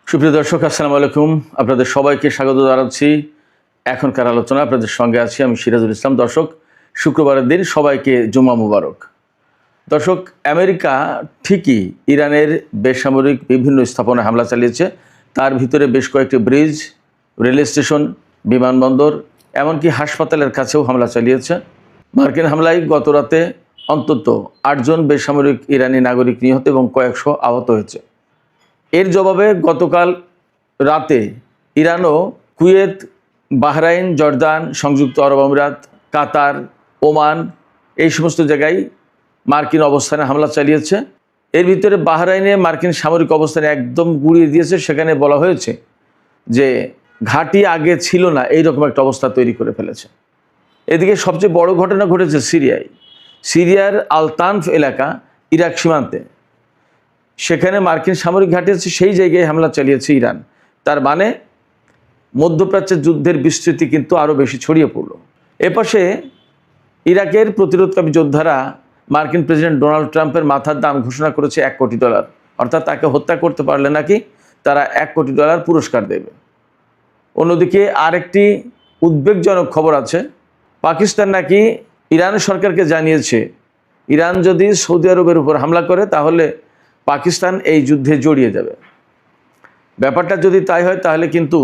সুপ্রিয় দর্শক, আসসালামু আলাইকুম। আপনাদের সবাইকে স্বাগত জানাচ্ছি। এখনকার আলোচনা আপনাদের সঙ্গে আছি আমি সিরাজুল ইসলাম। দর্শক, শুক্রবারের দিন সবাইকে জুমা মুবারক। দর্শক, আমেরিকা ঠিকই ইরানের বেসামরিক বিভিন্ন স্থাপনায় হামলা চালিয়েছে। তার ভিতরে বেশ কয়েকটি ব্রিজ, রেল স্টেশন, বিমানবন্দর, এমনকি হাসপাতালের কাছেও হামলা চালিয়েছে। মার্কিন হামলায় গত রাতে অন্তত 8 জন বেসামরিক ইরানি নাগরিক নিহত এবং কয়েকশো আহত হয়েছে। এর জবাবে গতকাল রাতে ইরানও কুয়েত, বাহরাইন, জর্দান, সংযুক্ত আরব আমিরাত, কাতার, ওমান এই সমস্ত জায়গায় মার্কিন অবস্থানে হামলা চালিয়েছে। এর ভিতরে বাহরাইনে মার্কিন সামরিক অবস্থানে একদম গুঁড়িয়ে দিয়েছে। সেখানে বলা হয়েছে যে ঘাঁটি আগে ছিল না, এইরকম একটা অবস্থা তৈরি করে ফেলেছে। এদিকে সবচেয়ে বড় ঘটনা ঘটেছে সিরিয়ায়। সিরিয়ার আল তানফ এলাকা, ইরাক সীমান্তে, সেখানে মার্কিন সামরিক ঘাঁটি আছে, সেই জায়গায় হামলা চালিয়েছে ইরান। তার মানে মধ্যপ্রাচ্যের যুদ্ধের বিস্তৃতি কিন্তু আরও বেশি ছড়িয়ে পড়ল। এপাশে ইরাকের প্রতিরোধকামী যোদ্ধারা মার্কিন প্রেসিডেন্ট ডোনাল্ড ট্রাম্পের মাথার দাম ঘোষণা করেছে $1 কোটি, অর্থাৎ তাকে হত্যা করতে পারলে নাকি তারা $1 কোটি পুরস্কার দেবে। অন্যদিকে আরেকটি উদ্বেগজনক খবর আছে। পাকিস্তান নাকি ইরান সরকারকে জানিয়েছে ইরান যদি সৌদি আরবের উপর হামলা করে তাহলে পাকিস্তান এই যুদ্ধে জড়িয়ে যাবে। ব্যাপারটা যদি তাই হয় তাহলে কিন্তু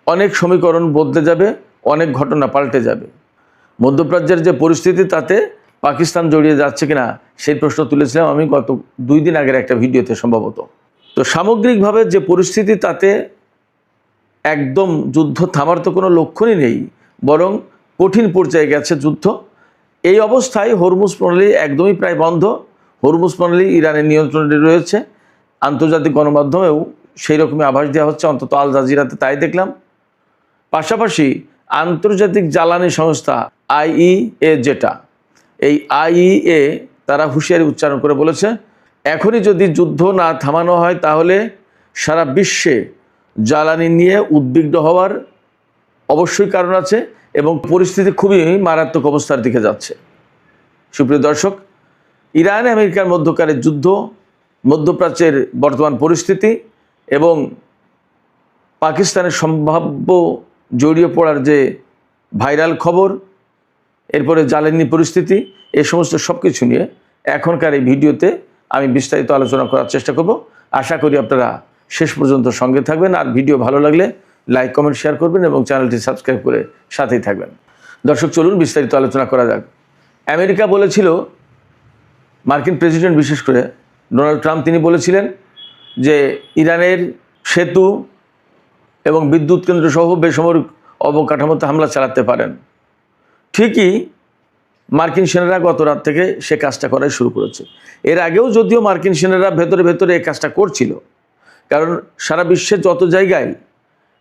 অনেক সমীকরণ বদলে যাবে, অনেক ঘটনা পাল্টে যাবে। মধ্যপ্রাচ্যের যে পরিস্থিতি তাতে পাকিস্তান জড়িয়ে যাচ্ছে কিনা সেই প্রশ্ন তুলেছিলাম আমি গত 2 দিন আগের একটা ভিডিওতে সম্ভবত। তো সামগ্রিকভাবে যে পরিস্থিতি তাতে একদম যুদ্ধ থামার তো কোনো লক্ষণই নেই, বরং কঠিন পর্যায়ে গেছে যুদ্ধ। এই অবস্থায় হরমুজ প্রণালী একদমই প্রায় বন্ধ। হরমুজ প্রণালী ইরানের নিয়ন্ত্রণে রয়েছে। আন্তর্জাতিক গণমাধ্যমেও সেই রকমই আভাস দেওয়া হচ্ছে, অন্তত আল জাজিরাতে তাই দেখলাম। পাশাপাশি আন্তর্জাতিক জ্বালানি সংস্থা IEA, যেটা এই IEA, তারা হুঁশিয়ারি উচ্চারণ করে বলেছে এখনই যদি যুদ্ধ না থামানো হয় তাহলে সারা বিশ্বে জ্বালানি নিয়ে উদ্বিগ্ন হওয়ার অবশ্যই কারণ আছে এবং পরিস্থিতি খুবই মারাত্মক অবস্থার দিকে যাচ্ছে। সুপ্রিয় দর্শক, ইরান আমেরিকার মধ্যকারের যুদ্ধ, মধ্যপ্রাচ্যের বর্তমান পরিস্থিতি এবং পাকিস্তানের সম্ভাব্য জড়িয়ে পড়ার যে ভাইরাল খবর, এরপরে জ্বালানি পরিস্থিতি, এই সমস্ত সব কিছু নিয়ে এখনকার এই ভিডিওতে আমি বিস্তারিত আলোচনা করার চেষ্টা করব। আশা করি আপনারা শেষ পর্যন্ত সঙ্গে থাকবেন। আর ভিডিও ভালো লাগলে লাইক, কমেন্ট, শেয়ার করবেন এবং চ্যানেলটি সাবস্ক্রাইব করে সাথেই থাকবেন। দর্শক, চলুন বিস্তারিত আলোচনা করা যাক। আমেরিকা বলেছিল, মার্কিন প্রেসিডেন্ট বিশেষ করে ডোনাল্ড ট্রাম্প, তিনি বলেছিলেন যে ইরানের সেতু এবং বিদ্যুৎ কেন্দ্র সহ বেসামরিক অবকাঠামোতে হামলা চালাতে পারেন। ঠিকই মার্কিন সেনারা গত রাত থেকে সে কাজটা করাই শুরু করেছে। এর আগেও যদিও মার্কিন সেনারা ভেতরে ভেতরে এই কাজটা করছিল, কারণ সারা বিশ্বের যত জায়গায়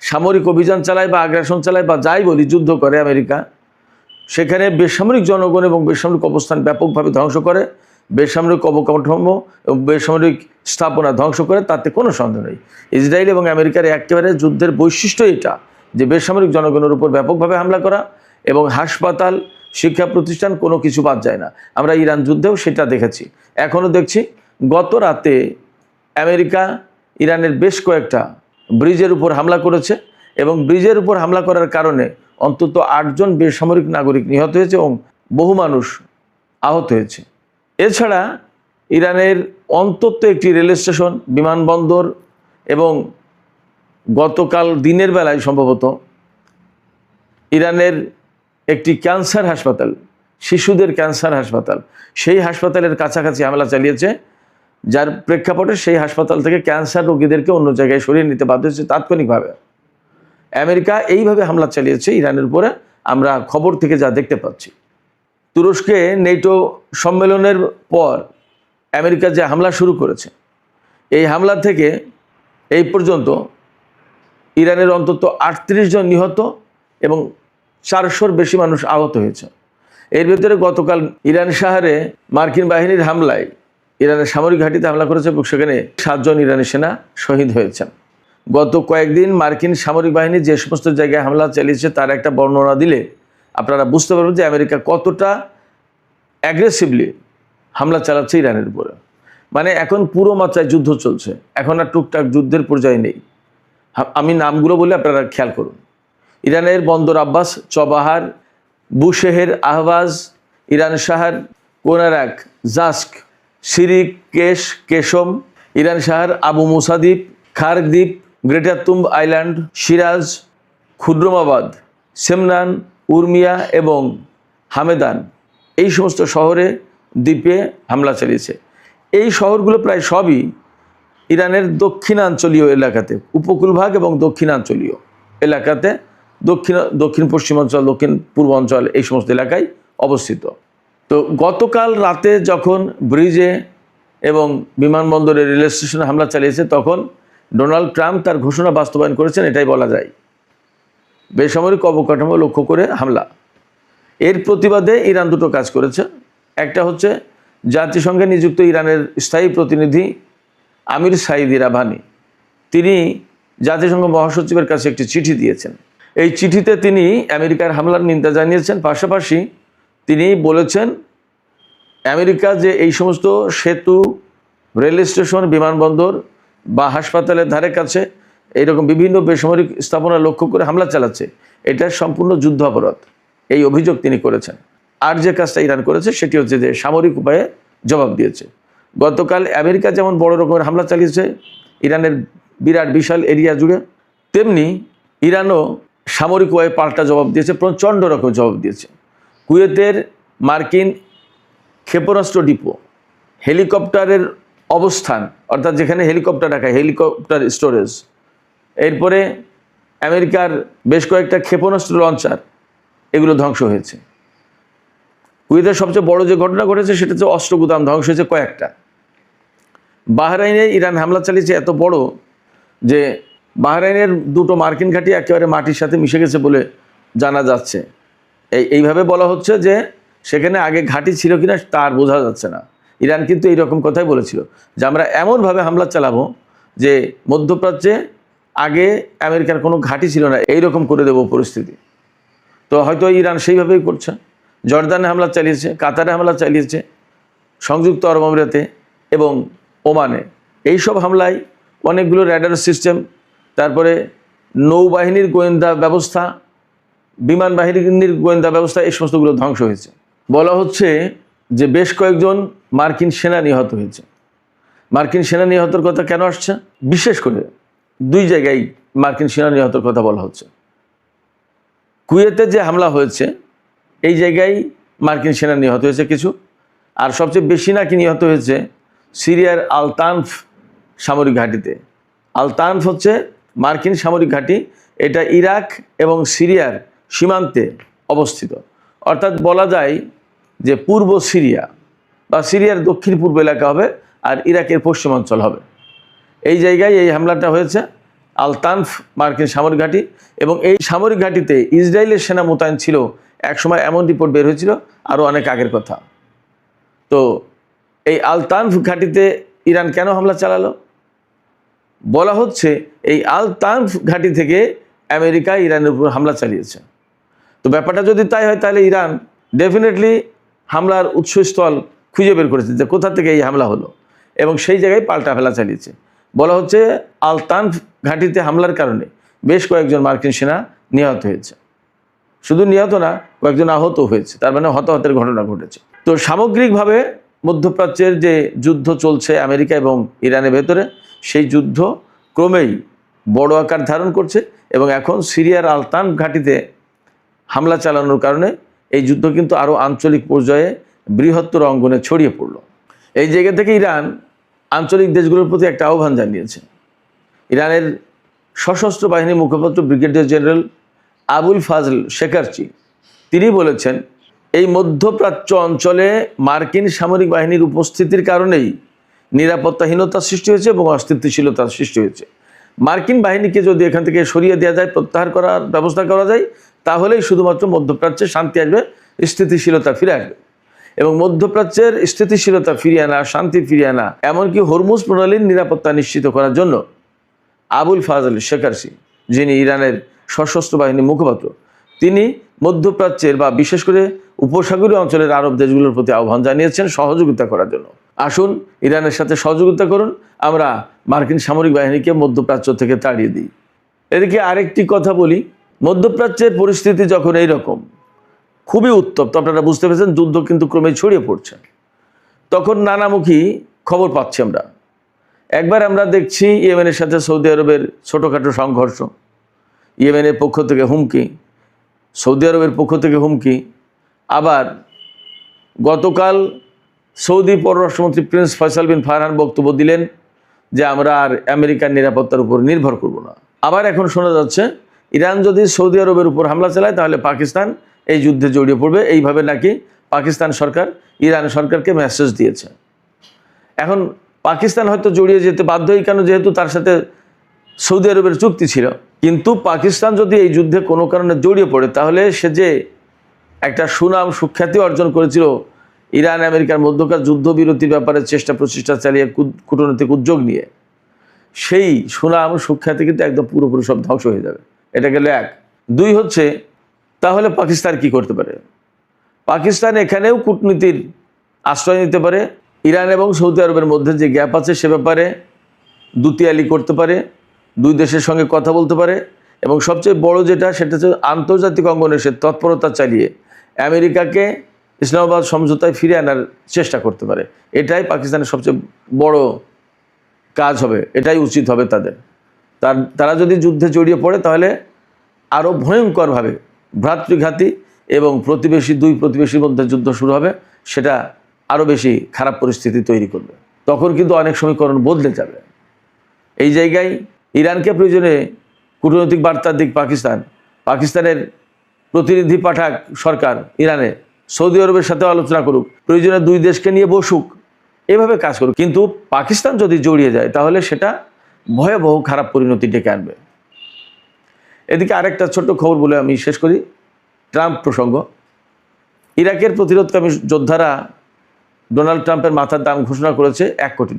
সামরিক অভিযান চালায় বা আগ্রাসন চালায় বা যাই বলি, যুদ্ধ করে আমেরিকা, সেখানে বেসামরিক জনগণ এবং বেসামরিক অবস্থান ব্যাপকভাবে ধ্বংস করে, বেসামরিক অবকাঠামো এবং বেসামরিক স্থাপনা ধ্বংস করে, তাতে কোনো সন্দেহ নেই। ইসরায়েল এবং আমেরিকার একেবারে যুদ্ধের বৈশিষ্ট্য এটা যে বেসামরিক জনগণের উপর ব্যাপকভাবে হামলা করা এবং হাসপাতাল, শিক্ষা প্রতিষ্ঠান, কোনো কিছু বাদ যায় না। আমরা ইরান যুদ্ধেও সেটা দেখেছি, এখনও দেখছি। গত রাতে আমেরিকা ইরানের বেশ কয়েকটা ব্রিজের উপর হামলা করেছে এবং ব্রিজের উপর হামলা করার কারণে অন্তত 8 জন বেসামরিক নাগরিক নিহত হয়েছে এবং বহু মানুষ আহত হয়েছে। এছাড়া ইরানের অন্তত একটি রেল স্টেশন, বিমানবন্দর এবং গতকাল দিনের বেলায় সম্ভবত ইরানের একটি ক্যান্সার হাসপাতাল, শিশুদের ক্যান্সার হাসপাতাল, সেই হাসপাতালের কাছাকাছি হামলা চালিয়েছে, যার প্রেক্ষাপটে সেই হাসপাতাল থেকে ক্যান্সার রোগীদেরকে অন্য জায়গায় সরিয়ে নিতে বাধ্য হয়েছে তাৎক্ষণিকভাবে। আমেরিকা এইভাবে হামলা চালিয়েছে ইরানের উপরে, আমরা খবর থেকে যা দেখতে পাচ্ছি। তুরস্কে নেটো সম্মেলনের পর আমেরিকা যে হামলা শুরু করেছে, এই হামলা থেকে এই পর্যন্ত ইরানের অন্তত 38 জন নিহত এবং 400-র বেশি মানুষ আহত হয়েছে। এর ভিতরে গতকাল ইরান শহরে মার্কিন বাহিনীর হামলায় ইরানের সামরিক ঘাঁটিতে হামলা করেছে এবং সেখানে 7 জন ইরানি সেনা শহীদ হয়েছেন। গত কয়েকদিন মার্কিন সামরিক বাহিনী যে সমস্ত জায়গায় হামলা চালিয়েছে তার একটা বর্ণনা দিলে আপনারা বুঝতে পারবেন যে আমেরিকা কতটা অ্যাগ্রেসিভলি হামলা চালাচ্ছে ইরানের উপরে। মানে এখন পুরো মাত্রায় যুদ্ধ চলছে, এখন আর টুকটাক যুদ্ধের পর্যায়ে নেই। আমি নামগুলো বলে আপনারা খেয়াল করুন। ইরানের বন্দর আব্বাস, চবাহার, বুশেহের আহবাজ, ইরান শাহর, কোনারাক, জাস্ক, সিরিক, কেশম, ইরান শাহর, আবু মুসা দ্বীপ, খার্ক দ্বীপ, গ্রেটার তুম্ব আইল্যান্ড, সিরাজ, খুদ্রমাবাদ, সেমনান, উর্মিয়া এবং হামেদান, এই সমস্ত শহরে দ্বীপে হামলা চালিয়েছে। এই শহরগুলো প্রায় সবই ইরানের দক্ষিণাঞ্চলীয় এলাকাতে, উপকূলভাগ এবং দক্ষিণাঞ্চলীয় এলাকাতে, দক্ষিণ পশ্চিমাঞ্চল, দক্ষিণ পূর্বাঞ্চল, এই সমস্ত এলাকায় অবস্থিত। তো গতকাল রাতে যখন ব্রিজে এবং বিমানবন্দরে, রেল স্টেশনে হামলা চালিয়েছে, তখন ডোনাল্ড ট্রাম্প তার ঘোষণা বাস্তবায়ন করেছেন, এটাই বলা যায়। বেসামরিক অবকাঠামো লক্ষ্য করে হামলা। এর প্রতিবাদে ইরান দুটো কাজ করেছে। একটা হচ্ছে জাতিসংঘে নিযুক্ত ইরানের স্থায়ী প্রতিনিধি আমির সাঈদ ইরাভানি, তিনি জাতিসংঘ মহাসচিবের কাছে একটি চিঠি দিয়েছেন। এই চিঠিতে তিনি আমেরিকার হামলার নিন্দা জানিয়েছেন। পাশাপাশি তিনি বলেছেন আমেরিকা যে এই সমস্ত সেতু, রেল স্টেশন, বিমানবন্দর বা হাসপাতালের ধারে কাছে এইরকম বিভিন্ন বেসামরিক স্থাপনা লক্ষ্য করে হামলা চালাচ্ছে, এটা সম্পূর্ণ যুদ্ধ অপরাধ, এই অভিযোগ তিনি করেছেন। আর যে কাজটা ইরান করেছে সেটি হচ্ছে যে সামরিক উপায়ে জবাব দিয়েছে। গতকাল আমেরিকা যেমন বড় রকমের হামলা চালিয়েছে ইরানের বিরাট বিশাল এরিয়া জুড়ে, তেমনি ইরানও সামরিক উপায়ে পাল্টা জবাব দিয়েছে, প্রচণ্ড রকম জবাব দিয়েছে। কুয়েতের মার্কিন ক্ষেপণাস্ত্র ডিপো, হেলিকপ্টারের অবস্থান, অর্থাৎ যেখানে হেলিকপ্টার রাখা, হেলিকপ্টার স্টোরেজ, এরপরে আমেরিকার বেশ কয়েকটা ক্ষেপণাস্ত্র লঞ্চার, এগুলো ধ্বংস হয়েছে। কুয়েতের সবচেয়ে বড় যে ঘটনা ঘটেছে সেটা হচ্ছে অস্ত্র গুদাম ধ্বংস হয়েছে কয়েকটা। বাহরাইনে ইরান হামলা চালিয়েছে এত বড় যে বাহরাইনের দুটো মার্কিন ঘাঁটি একেবারে মাটির সাথে মিশে গেছে বলে জানা যাচ্ছে। এইভাবে বলা হচ্ছে যে সেখানে আগে ঘাঁটি ছিল কিনা তা আর বোঝা যাচ্ছে না। ইরান কিন্তু এইরকম কথাই বলেছিল যে আমরা এমনভাবে হামলা চালাবো যে মধ্যপ্রাচ্যে আগে আমেরিকার কোনো ঘাঁটি ছিল না, এইরকম করে দেবো পরিস্থিতি। তো হয়তো ইরান সেইভাবেই করছে। জর্দানে হামলা চালিয়েছে, কাতারে হামলা চালিয়েছে, সংযুক্ত আরব আমিরাতে এবং ওমানে। এইসব হামলায় অনেকগুলো র্যাডার সিস্টেম, তারপরে নৌবাহিনীর গোয়েন্দা ব্যবস্থা, বিমান বাহিনীর গোয়েন্দা ব্যবস্থা, এই সমস্তগুলো ধ্বংস হয়েছে। বলা হচ্ছে যে বেশ কয়েকজন মার্কিন সেনা নিহত হয়েছে। মার্কিন সেনা নিহতের কথা কেন আসছে? বিশেষ করে দুই জায়গায় মার্কিন সেনা নিহতের কথা বলা হচ্ছে। কুয়েতে যে হামলা হয়েছে এই জায়গায় মার্কিন সেনা নিহত হয়েছে কিছু, আর সবচেয়ে বেশি নাকি নিহত হয়েছে সিরিয়ার আল তানফ সামরিক ঘাঁটিতে। আল তানফ হচ্ছে মার্কিন সামরিক ঘাঁটি, এটা ইরাক এবং সিরিয়ার সীমান্তে অবস্থিত। অর্থাৎ বলা যায় যে পূর্ব সিরিয়া বা সিরিয়ার দক্ষিণ পূর্ব এলাকা হবে আর ইরাকের পশ্চিমাঞ্চল হবে। এই জায়গায় এই হামলাটা হয়েছে, আল তানফ মার্কিন সামরিক ঘাঁটি। এবং এই সামরিক ঘাঁটিতে ইসরায়েলের সেনা মোতায়েন ছিল একসময়, এমন রিপোর্ট বের হয়েছিল আরও অনেক আগের কথা। তো এই আল তানফ ঘাঁটিতে ইরান কেন হামলা চালালো? বলা হচ্ছে এই আল তানফ ঘাঁটি থেকে আমেরিকা ইরানের উপর হামলা চালিয়েছে। তো ব্যাপারটা যদি তাই হয় তাহলে ইরান ডেফিনেটলি হামলার উৎসস্থল খুঁজে বের করেছে যে কোথা থেকে এই হামলা হলো, এবং সেই জায়গায় পাল্টা হামলা চালিয়েছে। বলা হচ্ছে আল তানফ ঘাঁটিতে হামলার কারণে বেশ কয়েকজন মার্কিন সেনা নিহত হয়েছে। শুধু নিহত না, কয়েকজন আহত হয়েছে, তার মানে হতাহতের ঘটনা ঘটেছে। তো সামগ্রিকভাবে মধ্যপ্রাচ্যের যে যুদ্ধ চলছে আমেরিকা এবং ইরানের ভেতরে, সেই যুদ্ধ ক্রমেই বড় আকার ধারণ করছে এবং এখন সিরিয়ার আল তানফ ঘাঁটিতে হামলা চালানোর কারণে এই যুদ্ধ কিন্তু আরও আঞ্চলিক পর্যায়ে বৃহত্তর অঙ্গনে ছড়িয়ে পড়ল। এই জায়গা থেকে ইরান আঞ্চলিক দেশগুলোর প্রতি একটা আহ্বান জানিয়েছে। ইরানের সশস্ত্র বাহিনীর মুখপাত্র ব্রিগেডিয়ার জেনারেল আবুল ফাজল শেকারচি, তিনি বলেছেন এই মধ্যপ্রাচ্য অঞ্চলে মার্কিন সামরিক বাহিনীর উপস্থিতির কারণেই নিরাপত্তাহীনতার সৃষ্টি হয়েছে এবং অস্থিতিশীলতার সৃষ্টি হয়েছে। মার্কিন বাহিনীকে যদি এখান থেকে সরিয়ে দেওয়া যায়, প্রত্যাহার করার ব্যবস্থা করা যায়, তাহলেই শুধুমাত্র মধ্যপ্রাচ্যে শান্তি আসবে, স্থিতিশীলতা ফিরে আসবে। এবং মধ্যপ্রাচ্যের স্থিতিশীলতা ফিরিয়ে আনা, শান্তি ফিরিয়ে আনা, এমনকি হরমুজ প্রণালীর নিরাপত্তা নিশ্চিত করার জন্য আবুল ফাজল শেকারচি, যিনি ইরানের সশস্ত্র বাহিনীর মুখপাত্র, তিনি মধ্যপ্রাচ্যের বা বিশেষ করে উপসাগরীয় অঞ্চলের আরব দেশগুলোর প্রতি আহ্বান জানিয়েছেন সহযোগিতা করার জন্য। আসুন ইরানের সাথে সহযোগিতা করুন, আমরা মার্কিন সামরিক বাহিনীকে মধ্যপ্রাচ্য থেকে তাড়িয়ে দিই। এদিকে আরেকটি কথা বলি, মধ্যপ্রাচ্যের পরিস্থিতি যখন এইরকম খুবই উত্তপ্ত, আপনারা বুঝতে পেরেছেন, যুদ্ধ কিন্তু ক্রমে ছড়িয়ে পড়ছে, তখন নানামুখী খবর পাচ্ছি আমরা। একবার আমরা দেখছি ইয়েমেনের সাথে সৌদি আরবের ছোটোখাটো সংঘর্ষ, ইয়েমেনের পক্ষ থেকে হুমকি, সৌদি আরবের পক্ষ থেকে হুমকি। আবার গতকাল সৌদি পররাষ্ট্রমন্ত্রী প্রিন্স ফয়সাল বিন ফারহান বক্তব্য দিলেন যে আমরা আর আমেরিকার নিরাপত্তার উপর নির্ভর করব না। আবার এখন শোনা যাচ্ছে ইরান যদি সৌদি আরবের উপর হামলা চালায় তাহলে পাকিস্তান এই যুদ্ধে জড়িয়ে পড়বে, এইভাবে নাকি পাকিস্তান সরকার ইরান সরকারকে মেসেজ দিয়েছে। এখন পাকিস্তান হয়তো জড়িয়ে যেতে বাধ্যই, কেন, যেহেতু তার সাথে সৌদি আরবের চুক্তি ছিল। কিন্তু পাকিস্তান যদি এই যুদ্ধে কোনো কারণে জড়িয়ে পড়ে তাহলে সে যে একটা সুনাম সুখ্যাতি অর্জন করেছিল ইরান আমেরিকার মধ্যকার যুদ্ধবিরতির ব্যাপারে চেষ্টা প্রচেষ্টা চালিয়ে কূটনৈতিক উদ্যোগ নিয়ে, সেই সুনাম সুখ্যাতি কিন্তু একদম পুরোপুরি সব ধ্বংস হয়ে যাবে। এটা গেল এক। দুই হচ্ছে, তাহলে পাকিস্তান কি করতে পারে? পাকিস্তান এখানেও কূটনীতির আশ্রয় নিতে পারে, ইরান এবং সৌদি আরবের মধ্যে যে গ্যাপ আছে সে ব্যাপারে দুতিয়ালি করতে পারে, দুই দেশের সঙ্গে কথা বলতে পারে, এবং সবচেয়ে বড় যেটা সেটা হচ্ছে আন্তর্জাতিক অঙ্গনে সে তৎপরতা চালিয়ে আমেরিকাকে ইসলামাবাদ সমঝোতায় ফিরে আনার চেষ্টা করতে পারে। এটাই পাকিস্তানের সবচেয়ে বড় কাজ হবে, এটাই উচিত হবে তাদের। তারা যদি যুদ্ধে জড়িয়ে পড়ে তাহলে আরও ভয়ঙ্করভাবে ভ্রাতৃঘাতী এবং দুই প্রতিবেশীর মধ্যে যুদ্ধ শুরু হবে, সেটা আরও বেশি খারাপ পরিস্থিতি তৈরি করবে। তখন কিন্তু অনেক সমীকরণ বদলে যাবে। এই জায়গায় ইরানকে প্রয়োজনে কূটনৈতিক বার্তা দিক পাকিস্তানের প্রতিনিধি পাঠাক সরকার ইরানে, সৌদি আরবের সাথে আলোচনা করুক, প্রয়োজনে দুই দেশকে নিয়ে বসুক, এভাবে কাজ করুক। কিন্তু পাকিস্তান যদি জড়িয়ে যায় তাহলে সেটা ভয়াবহ খারাপ পরিণতি ডেকে আনবে। এদিকে আরেকটা ছোট্ট খবর বলে আমি শেষ করি, ট্রাম্প প্রসঙ্গ। ইরাকের প্রতিরোধকামী যোদ্ধারা ডোনাল্ড ট্রাম্পের মাথার দাম ঘোষণা করেছে $1 কোটি।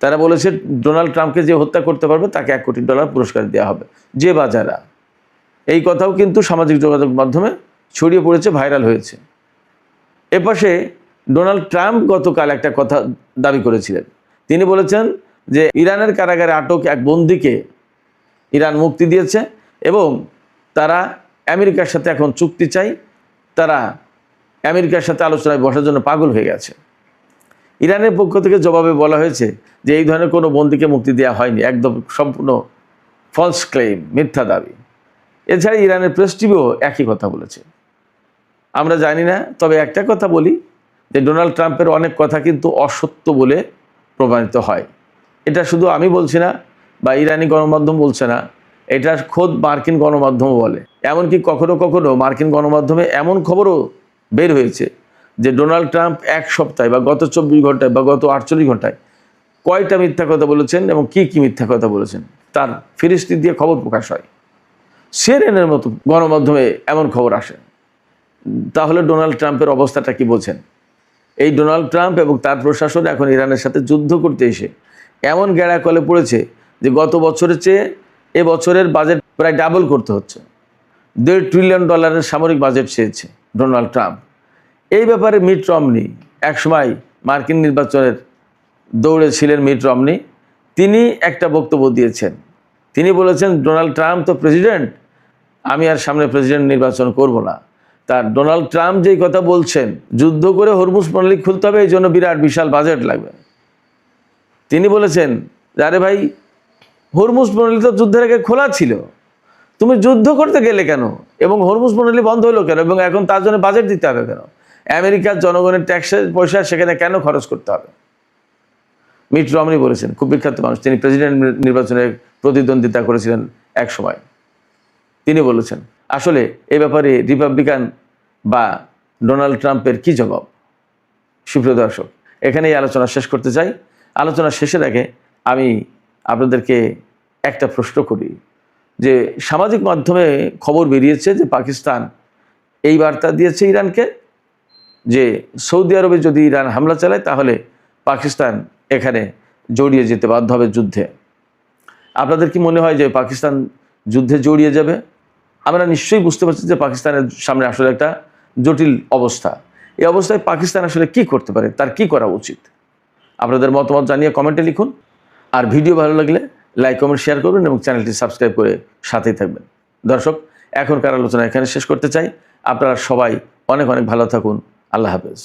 তারা বলেছে ডোনাল্ড ট্রাম্পকে যে হত্যা করতে পারবে তাকে $1 কোটি পুরস্কার দেওয়া হবে, যে বা যারা। এই কথাও কিন্তু সামাজিক যোগাযোগ মাধ্যমে ছড়িয়ে পড়েছে, ভাইরাল হয়েছে। এপাশে ডোনাল্ড ট্রাম্প গতকাল একটা কথা দাবি করেছিলেন। তিনি বলেছেন যে ইরানের কারাগারে আটক এক বন্দীকে ইরান মুক্তি দিয়েছে এবং তারা আমেরিকার সাথে এখন চুক্তি চাই, তারা আমেরিকার সাথে আলোচনায় বসার জন্য পাগল হয়ে গেছে। ইরানের পক্ষ থেকে জবাবে বলা হয়েছে যে এই ধরনের কোনো বন্দীকে মুক্তি দেওয়া হয়নি, একদম সম্পূর্ণ ফলস ক্লেম, মিথ্যা দাবি। এছাড়া ইরানের প্রেস টিভিও একই কথা বলেছে। আমরা জানি না, তবে একটা কথা বলি যে ডোনাল্ড ট্রাম্পের অনেক কথা কিন্তু অসত্য বলে প্রমাণিত হয়। এটা শুধু আমি বলছি না বা ইরানি গণমাধ্যম বলছে না, এটা খোদ মার্কিন গণমাধ্যমও বলে। এমনকি কখনো কখনো মার্কিন গণমাধ্যমে এমন খবরও বের হয়েছে যে ডোনাল্ড ট্রাম্প এক সপ্তাহে বা গত 24 ঘন্টায় বা গত 48 ঘন্টায় কয়টা মিথ্যা কথা বলেছেন এবং কি কি মিথ্যা কথা বলেছেন তার ফিরিস্তি দিয়ে খবর প্রকাশ হয়। সিএনএনের মতো গণমাধ্যমে এমন খবর আসে। তাহলে ডোনাল্ড ট্রাম্পের অবস্থাটা কি বলছেন? এই ডোনাল্ড ট্রাম্প এবং তার প্রশাসন এখন ইরানের সাথে যুদ্ধ করতে এসে এমন গেঁড়াকলে পড়েছে যে গত বছরের চেয়ে এবছরের বাজেট প্রায় ডাবল করতে হচ্ছে। $1.5 ট্রিলিয়ন সামরিক বাজেট চেয়েছে ডোনাল্ড ট্রাম্প। এই ব্যাপারে মিট রমনি, একসময় মার্কিন নির্বাচনের দৌড়ে ছিলেন মিট রমনি, তিনি একটা বক্তব্য দিয়েছেন। তিনি বলেছেন ডোনাল্ড ট্রাম্প তো প্রেসিডেন্ট, আমি আর সামনে প্রেসিডেন্ট নির্বাচন করব না। তার ডোনাল্ড ট্রাম্প যেই কথা বলছেন, যুদ্ধ করে হরমুজ প্রণালী খুলতে হবে, এই জন্য বিশাল বাজেট লাগবে। তিনি বলেছেন আরে ভাই, হরমুজ প্রণালী তো যুদ্ধের আগে খোলা ছিল, তুমি যুদ্ধ করতে গেলে কেন এবং হরমুজ প্রণালী বন্ধ হলো কেন এবং এখন তার জন্য বাজেট দিতে হবে কেন? আমেরিকার জনগণের ট্যাক্সের পয়সা সেখানে কেন খরচ করতে হবে? মিট রমনি বলেছেন, খুব বিখ্যাত মানুষ, তিনি প্রেসিডেন্ট নির্বাচনে প্রতিদ্বন্দ্বিতা করেছিলেন এক সময়। তিনি বলেছেন আসলে এই ব্যাপারে রিপাবলিকান বা ডোনাল্ড ট্রাম্পের কি জবাব? সুপ্রিয় দর্শক, এখানেই আলোচনা শেষ করতে চাই। আলোচনা শেষের আগে আমি আপনাদেরকে একটা প্রশ্ন করি যে সামাজিক মাধ্যমে খবর বেরিয়েছে যে পাকিস্তান এই বার্তা দিয়েছে ইরানকে যে সৌদি আরবে যদি ইরান হামলা চালায় তাহলে পাকিস্তান এখানে জড়িয়ে যেতে বাধ্য হবে যুদ্ধে। আপনাদের কি মনে হয় যে পাকিস্তান যুদ্ধে জড়িয়ে যাবে? আমরা নিশ্চয়ই বুঝতে পারছি যে পাকিস্তানের সামনে আসলে একটা জটিল অবস্থা। এই অবস্থায় পাকিস্তান আসলে কি করতে পারে, তার কি করা উচিত? আপনাদের মতামত জানিয়ে কমেন্টে লিখুন। আর ভিডিও ভালো লাগলে লাইক কমেন্ট শেয়ার করবেন এবং চ্যানেলটি সাবস্ক্রাইব করে সাথেই থাকবেন। দর্শক, এখনকার আলোচনা এখানে শেষ করতে চাই। আপনারা সবাই অনেক অনেক ভালো থাকুন। আল্লাহ হাফেজ।